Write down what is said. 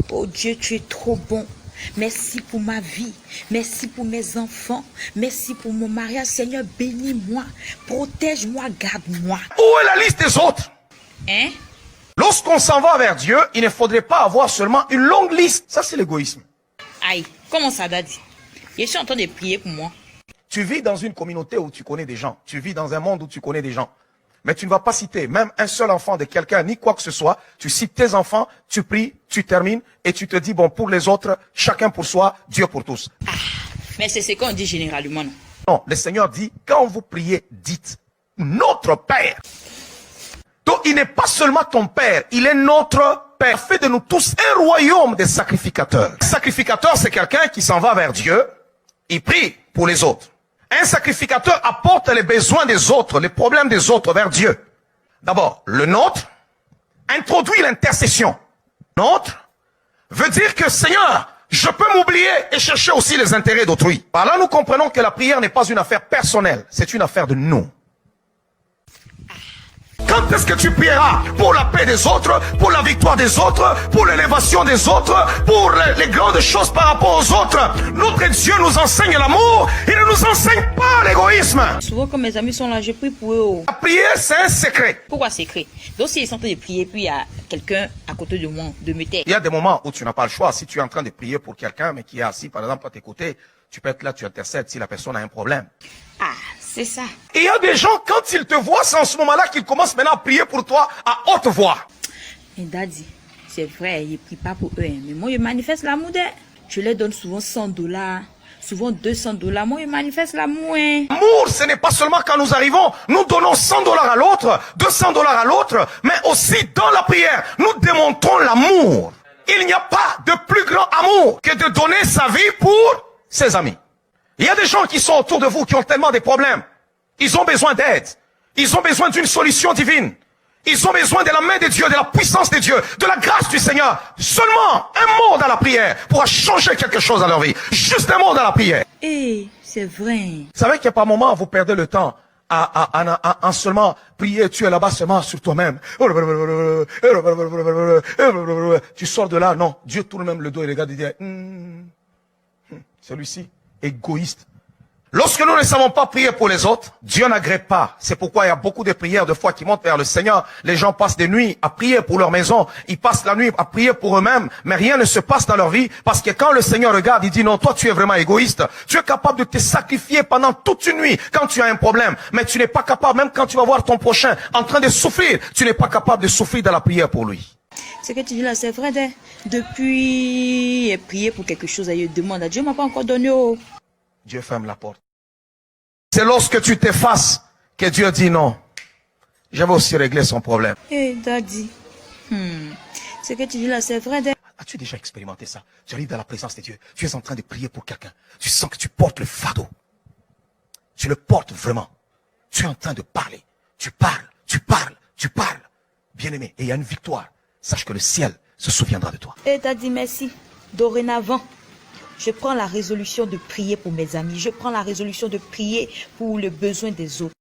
Oh Dieu, tu es trop bon. Merci pour ma vie. Merci pour mes enfants. Merci pour mon mariage. Seigneur, bénis-moi. Protège-moi, garde-moi. Où est la liste des autres? Hein? Lorsqu'on s'en va vers Dieu, il ne faudrait pas avoir seulement une longue liste. Ça, c'est l'égoïsme. Aïe, comment ça, Daddy? Je suis en train de prier pour moi. Tu vis dans une communauté où tu connais des gens. Tu vis dans un monde où tu connais des gens. Mais tu ne vas pas citer même un seul enfant de quelqu'un, ni quoi que ce soit. Tu cites tes enfants, tu pries, tu termines, et tu te dis, bon, pour les autres, chacun pour soi, Dieu pour tous. Ah, mais c'est ce qu'on dit généralement. Non, le Seigneur dit, quand vous priez, dites, notre Père. Donc, il n'est pas seulement ton Père, il est notre Père. Il fait de nous tous un royaume des sacrificateurs. Un sacrificateur, c'est quelqu'un qui s'en va vers Dieu, il prie pour les autres. Un sacrificateur apporte les besoins des autres, les problèmes des autres vers Dieu. D'abord, le nôtre introduit l'intercession. Nôtre veut dire que, Seigneur, je peux m'oublier et chercher aussi les intérêts d'autrui. Par là, nous comprenons que la prière n'est pas une affaire personnelle, c'est une affaire de nous. Quand est-ce que tu prieras pour la paix des autres, pour la victoire des autres, pour l'élévation des autres, pour les grandes choses par rapport aux autres? Notre Dieu nous enseigne l'amour, il ne nous enseigne pas l'égoïsme. Souvent, quand mes amis sont là, je prie pour eux. La prière, c'est un secret. Pourquoi secret? Donc, s'ils sont en train de prier, puis il y a quelqu'un à côté de moi, de me taire. Il y a des moments où tu n'as pas le choix. Si tu es en train de prier pour quelqu'un, mais qui est assis, par exemple, à tes côtés, tu peux être là, tu intercèdes si la personne a un problème. Ah, c'est ça. Et il y a des gens, quand ils te voient, c'est en ce moment-là qu'ils commencent maintenant à prier pour toi à haute voix. Mais Daddy, c'est vrai, il ne prie pas pour eux. Hein. Mais moi, je manifeste l'amour d'eux. Je leur donne souvent $100, souvent $200. Moi, je manifeste l'amour. Hein. L'amour, ce n'est pas seulement quand nous arrivons, nous donnons $100 à l'autre, $200 à l'autre, mais aussi dans la prière, nous démontrons l'amour. Il n'y a pas de plus grand amour que de donner sa vie pour ses amis. Il y a des gens qui sont autour de vous qui ont tellement de problèmes. Ils ont besoin d'aide. Ils ont besoin d'une solution divine. Ils ont besoin de la main de Dieu, de la puissance de Dieu, de la grâce du Seigneur. Seulement un mot dans la prière pourra changer quelque chose dans leur vie. Juste un mot dans la prière. Eh, c'est vrai. Vous savez qu'il y a par moments, vous perdez le temps à seulement prier, tu es là-bas seulement sur toi-même. Tu sors de là, non. Dieu tourne même le dos et regarde et dit, celui-ci, égoïste. Lorsque nous ne savons pas prier pour les autres, Dieu n'agrée pas. C'est pourquoi il y a beaucoup de prières de foi qui montent vers le Seigneur. Les gens passent des nuits à prier pour leur maison. Ils passent la nuit à prier pour eux-mêmes. Mais rien ne se passe dans leur vie. Parce que quand le Seigneur regarde, il dit non, toi tu es vraiment égoïste. Tu es capable de te sacrifier pendant toute une nuit quand tu as un problème. Mais tu n'es pas capable, même quand tu vas voir ton prochain en train de souffrir, tu n'es pas capable de souffrir dans la prière pour lui. Ce que tu dis là, c'est vrai. Depuis, j'ai prié pour quelque chose, je demande à Dieu, ne m'a pas encore donné. Oh. Dieu ferme la porte. C'est lorsque tu t'effaces que Dieu dit non. Je vais aussi régler son problème. Eh, Daddy, ce que tu dis là, c'est vrai. As-tu déjà expérimenté ça? Tu arrives dans la présence de Dieu. Tu es en train de prier pour quelqu'un. Tu sens que tu portes le fardeau. Tu le portes vraiment. Tu es en train de parler. Tu parles, tu parles, tu parles. Bien-aimé, et il y a une victoire. Sache que le ciel se souviendra de toi. Eh, Daddy, merci. Dorénavant, je prends la résolution de prier pour mes amis. Je prends la résolution de prier pour le besoin des autres.